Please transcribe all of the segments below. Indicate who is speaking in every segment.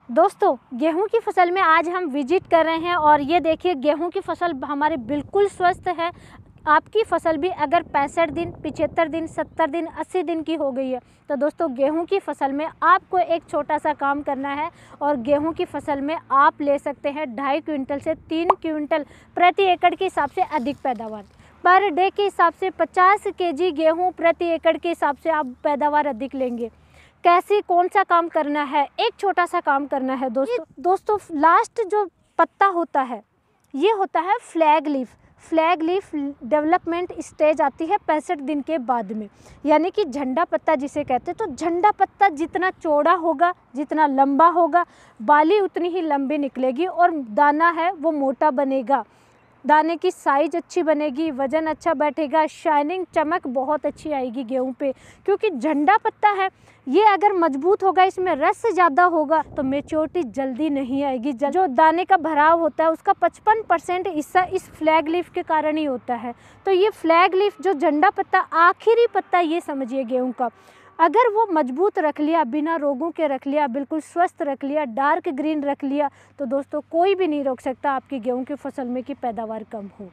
Speaker 1: दोस्तों, गेहूं की फसल में आज हम विजिट कर रहे हैं और ये देखिए गेहूं की फसल हमारी बिल्कुल स्वस्थ है। आपकी फसल भी अगर 65 दिन, 75 दिन, 70 दिन, 80 दिन की हो गई है तो दोस्तों गेहूं की फसल में आपको एक छोटा सा काम करना है और गेहूं की फसल में आप ले सकते हैं 2.5 क्विंटल से 3 क्विंटल प्रति एकड़ के हिसाब से अधिक पैदावार। पर डे के हिसाब से 50 केजी गेहूँ प्रति एकड़ के हिसाब से आप पैदावार अधिक लेंगे। कैसे, कौन सा काम करना है? एक छोटा सा काम करना है दोस्तों लास्ट जो पत्ता होता है ये होता है flag leaf. Flag leaf development stage आती है 65 दिन के बाद में, यानी कि झंडा पत्ता जिसे कहते हैं। तो झंडा पत्ता जितना चौड़ा होगा, जितना लंबा होगा, बाली उतनी ही लंबी निकलेगी और दाना है वो मोटा बनेगा। दाने की साइज अच्छी बनेगी, वज़न अच्छा बैठेगा, शाइनिंग चमक बहुत अच्छी आएगी गेहूं पे, क्योंकि झंडा पत्ता है ये अगर मजबूत होगा, इसमें रस ज़्यादा होगा तो मैच्योरिटी जल्दी नहीं आएगी। जो दाने का भराव होता है उसका 55% हिस्सा इस फ्लैग लीफ के कारण ही होता है। तो ये फ्लैग लीफ जो झंडा पत्ता, आखिरी पत्ता ये समझिए गेहूं का, अगर वो मजबूत रख लिया, बिना रोगों के रख लिया, बिल्कुल स्वस्थ रख लिया, डार्क ग्रीन रख लिया, तो दोस्तों कोई भी नहीं रोक सकता आपकी गेहूं की फसल में कि पैदावार कम हो।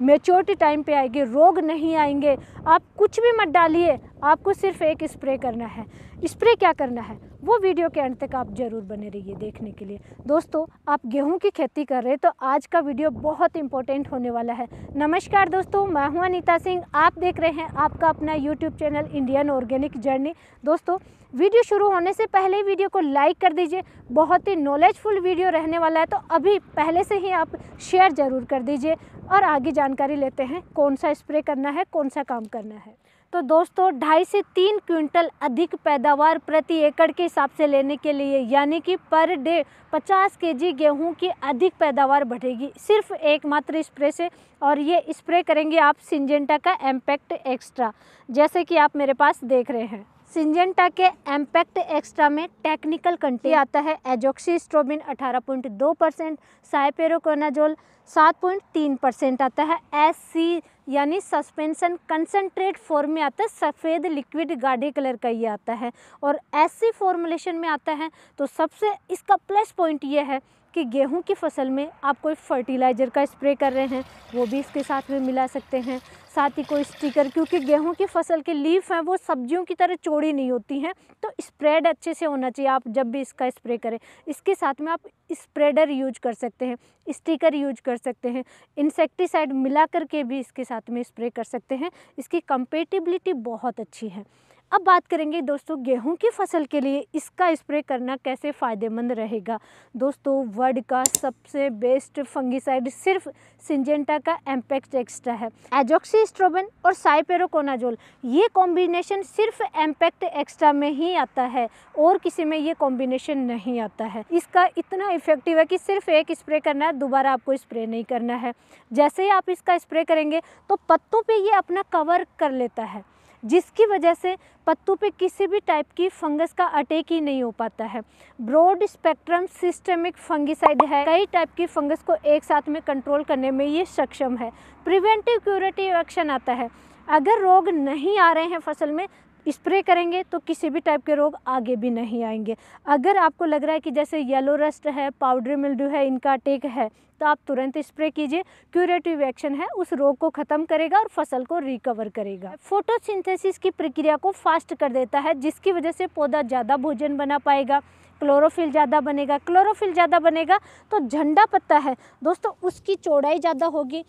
Speaker 1: मैच्योरिटी टाइम पे आएगी, रोग नहीं आएंगे। आप कुछ भी मत डालिए, आपको सिर्फ एक स्प्रे करना है। स्प्रे क्या करना है वो वीडियो के अंत तक आप जरूर बने रहिए देखने के लिए। दोस्तों, आप गेहूं की खेती कर रहे हैं तो आज का वीडियो बहुत इंपॉर्टेंट होने वाला है। नमस्कार दोस्तों, मैं हूं अनीता सिंह, आप देख रहे हैं आपका अपना YouTube channel Indian organic journey. दोस्तों, वीडियो शुरू होने से पहले ही वीडियो को लाइक कर दीजिए, बहुत ही नॉलेजफुल वीडियो रहने वाला है, तो अभी पहले से ही आप शेयर ज़रूर कर दीजिए और आगे जानकारी लेते हैं कौन सा स्प्रे करना है, कौन सा काम करना है। तो दोस्तों 2.5 से 3 क्विंटल अधिक पैदावार प्रति एकड़ के हिसाब से लेने के लिए, यानी कि पर डे 50 केजी गेहूं की अधिक पैदावार बढ़ेगी सिर्फ एकमात्र स्प्रे से। और ये स्प्रे करेंगे आप सिंजेंटा का एम्पैक्ट एक्स्ट्रा, जैसे कि आप मेरे पास देख रहे हैं। सिंजेंटा के एम्पैक्ट एक्स्ट्रा में टेक्निकल कंटेंट आता है एजोक्सिस्ट्रोबिन 18.2%, साइपेरोकोनाजोल 7.3% आता है। SC यानी सस्पेंशन कंसंट्रेट फॉर्म में आता है, सफ़ेद लिक्विड गाढ़े कलर का ये आता है। और SC फॉर्मुलेशन में आता है। तो सबसे इसका प्लस पॉइंट ये है कि गेहूं की फसल में आप कोई फर्टिलाइज़र का स्प्रे कर रहे हैं वो भी इसके साथ में मिला सकते हैं। साथ ही कोई स्टिकर, क्योंकि गेहूं की फसल के लीफ हैं वो सब्जियों की तरह चौड़ी नहीं होती हैं, तो स्प्रेड अच्छे से होना चाहिए आप जब भी इसका स्प्रे करें। इसके साथ में आप स्प्रेडर यूज कर सकते हैं, स्टिकर यूज कर सकते हैं, इंसेक्टिसाइड मिला करके भी इसके साथ में स्प्रे कर सकते हैं। इसकी कंपेटिबिलिटी बहुत अच्छी है। अब बात करेंगे दोस्तों गेहूं की फसल के लिए इसका स्प्रे करना कैसे फ़ायदेमंद रहेगा। दोस्तों, वर्ल्ड का सबसे बेस्ट फंगिसाइड सिर्फ सिंजेंटा का एम्पैक्ट एक्स्ट्रा है। एजोक्सिस्ट्रोबिन और साइपेरोकोनाजोल ये कॉम्बिनेशन सिर्फ एम्पैक्ट एक्स्ट्रा में ही आता है, और किसी में ये कॉम्बिनेशन नहीं आता है। इसका इतना इफेक्टिव है कि सिर्फ एक स्प्रे करना है, दोबारा आपको स्प्रे नहीं करना है। जैसे ही आप इसका स्प्रे करेंगे तो पत्तों पे ये अपना कवर कर लेता है, जिसकी वजह से पत्तों पे किसी भी टाइप की फंगस का अटैक ही नहीं हो पाता है। ब्रॉड स्पेक्ट्रम सिस्टेमिक फंगिसाइड है, कई टाइप की फंगस को एक साथ में कंट्रोल करने में ये सक्षम है। प्रिवेंटिव क्यूरेटिव एक्शन आता है, अगर रोग नहीं आ रहे हैं फसल में स्प्रे करेंगे तो किसी भी टाइप के रोग आगे भी नहीं आएंगे। अगर आपको लग रहा है कि जैसे येलो रस्ट है, पाउडरी मिल्ड्यू है, इनका अटैक है, तो आप तुरंत स्प्रे कीजिए। क्यूरेटिव एक्शन है, उस रोग को ख़त्म करेगा और फसल को रिकवर करेगा। फोटोसिंथेसिस की प्रक्रिया को फास्ट कर देता है, जिसकी वजह से पौधा ज़्यादा भोजन बना पाएगा, क्लोरोफिल ज़्यादा बनेगा। क्लोरोफिल ज़्यादा बनेगा तो झंडा पत्ता है दोस्तों उसकी चौड़ाई ज़्यादा होगी,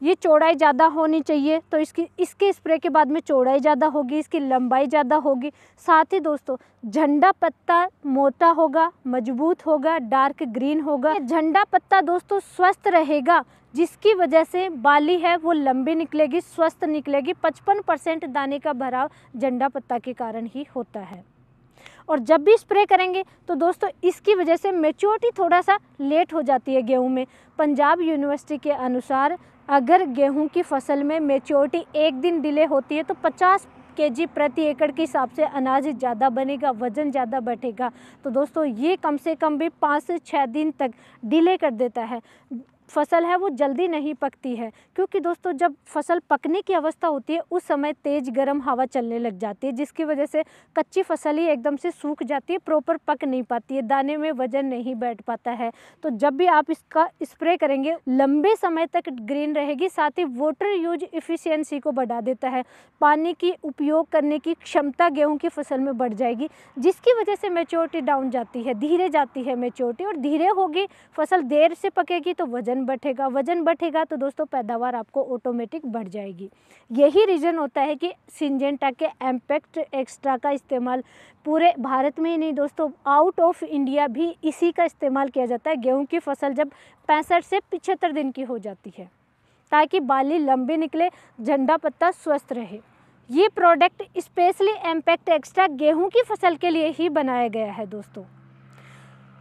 Speaker 1: ये चौड़ाई ज़्यादा होनी चाहिए, तो इसके स्प्रे के बाद में चौड़ाई ज़्यादा होगी, इसकी लंबाई ज़्यादा होगी। साथ ही दोस्तों झंडा पत्ता मोटा होगा, मजबूत होगा, डार्क ग्रीन होगा। झंडा पत्ता दोस्तों स्वस्थ रहेगा, जिसकी वजह से बाली है वो लंबी निकलेगी, स्वस्थ निकलेगी। 55% दाने का भराव झंडा पत्ता के कारण ही होता है। और जब भी स्प्रे करेंगे तो दोस्तों इसकी वजह से मैच्योरिटी थोड़ा सा लेट हो जाती है गेहूं में। पंजाब यूनिवर्सिटी के अनुसार अगर गेहूं की फसल में मैच्योरिटी एक दिन डिले होती है तो 50 केजी प्रति एकड़ के हिसाब से अनाज ज़्यादा बनेगा, वज़न ज़्यादा बैठेगा। तो दोस्तों ये कम से कम भी 5 से 6 दिन तक डिले कर देता है। फसल है वो जल्दी नहीं पकती है, क्योंकि दोस्तों जब फसल पकने की अवस्था होती है उस समय तेज़ गर्म हवा चलने लग जाती है, जिसकी वजह से कच्ची फसल ही एकदम से सूख जाती है, प्रॉपर पक नहीं पाती है, दाने में वजन नहीं बैठ पाता है। तो जब भी आप इसका स्प्रे करेंगे लंबे समय तक ग्रीन रहेगी, साथ ही वाटर यूज इफ़िशियंसी को बढ़ा देता है, पानी की उपयोग करने की क्षमता गेहूँ की फसल में बढ़ जाएगी, जिसकी वजह से मैच्योरिटी डाउन जाती है, धीरे जाती है मैच्योरिटी, और धीरे होगी फसल, देर से पकेगी तो वजन बढ़ेगा, वजन बढ़ेगा तो दोस्तों पैदावार आपको ऑटोमेटिक बढ़ जाएगी। यही रीज़न होता है कि सिंजेंटा के एम्पैक्ट एक्स्ट्रा का इस्तेमाल पूरे भारत में ही नहीं दोस्तों, आउट ऑफ इंडिया भी इसी का इस्तेमाल किया जाता है गेहूं की फसल जब 65 से 75 दिन की हो जाती है, ताकि बाली लंबी निकले, झंडा पत्ता स्वस्थ रहे। ये प्रोडक्ट स्पेशली एम्पैक्ट एक्स्ट्रा गेहूं की फसल के लिए ही बनाया गया है दोस्तों।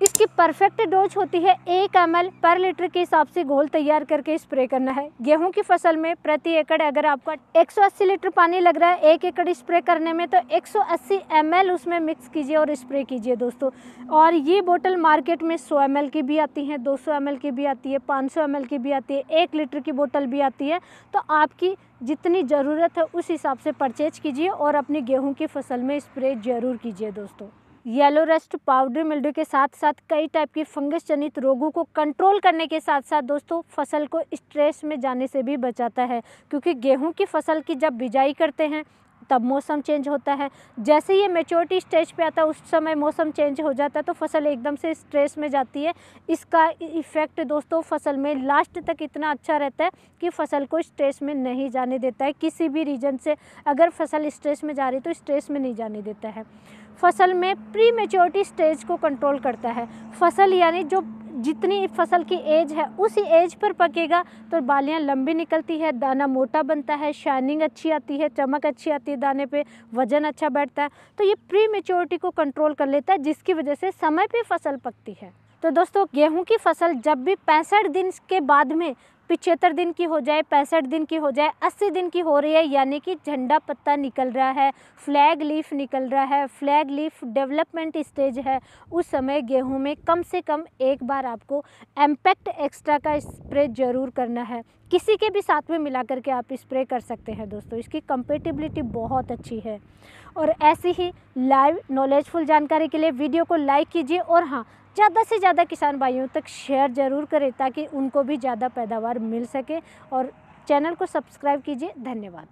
Speaker 1: इसकी परफेक्ट डोज होती है 1 ml पर लीटर के हिसाब से घोल तैयार करके स्प्रे करना है। गेहूं की फसल में प्रति एकड़ अगर आपका 180 लीटर पानी लग रहा है 1 एकड़ स्प्रे करने में, तो 180 ml उसमें मिक्स कीजिए और स्प्रे कीजिए दोस्तों। और ये बोतल मार्केट में 100 ml की भी आती हैं, 200 ml की भी आती है, 500 ml की भी आती है, 1 लीटर की बोतल भी आती है। तो आपकी जितनी ज़रूरत है उस हिसाब से परचेज कीजिए और अपनी गेहूँ की फसल में स्प्रे ज़रूर कीजिए दोस्तों। येलो रस्ट, पाउडर मिल्ड्यू के साथ साथ कई टाइप की फंगस जनित रोगों को कंट्रोल करने के साथ साथ दोस्तों फसल को स्ट्रेस में जाने से भी बचाता है, क्योंकि गेहूं की फसल की जब बिजाई करते हैं तब मौसम चेंज होता है, जैसे ये मैच्योरिटी स्टेज पे आता है उस समय मौसम चेंज हो जाता है तो फसल एकदम से स्ट्रेस में जाती है। इसका इफ़ेक्ट दोस्तों फसल में लास्ट तक इतना अच्छा रहता है कि फसल को स्ट्रेस में नहीं जाने देता है। किसी भी रीजन से अगर फसल स्ट्रेस में जा रही है तो स्ट्रेस में नहीं जाने देता है। फसल में प्री मैच्योरिटी स्टेज को कंट्रोल करता है। फसल यानी जो जितनी फसल की एज है उसी एज पर पकेगा तो बालियां लंबी निकलती है, दाना मोटा बनता है, शाइनिंग अच्छी आती है, चमक अच्छी आती है दाने पे, वजन अच्छा बैठता है। तो ये प्री मैच्योरिटी को कंट्रोल कर लेता है, जिसकी वजह से समय पे फसल पकती है। तो दोस्तों गेहूं की फसल जब भी 65 दिन के बाद में 75 दिन की हो जाए, 65 दिन की हो जाए, 80 दिन की हो रही है, यानी कि झंडा पत्ता निकल रहा है, फ्लैग लीफ निकल रहा है, फ्लैग लीफ डेवलपमेंट स्टेज है, उस समय गेहूं में कम से कम एक बार आपको एम्पैक्ट एक्स्ट्रा का स्प्रे ज़रूर करना है। किसी के भी साथ में मिला करके आप स्प्रे कर सकते हैं दोस्तों, इसकी कंपेटिबिलिटी बहुत अच्छी है। और ऐसी ही लाइव नॉलेजफुल जानकारी के लिए वीडियो को लाइक कीजिए और हाँ, ज़्यादा से ज़्यादा किसान भाइयों तक शेयर ज़रूर करें ताकि उनको भी ज़्यादा पैदावार मिल सके, और चैनल को सब्सक्राइब कीजिए। धन्यवाद।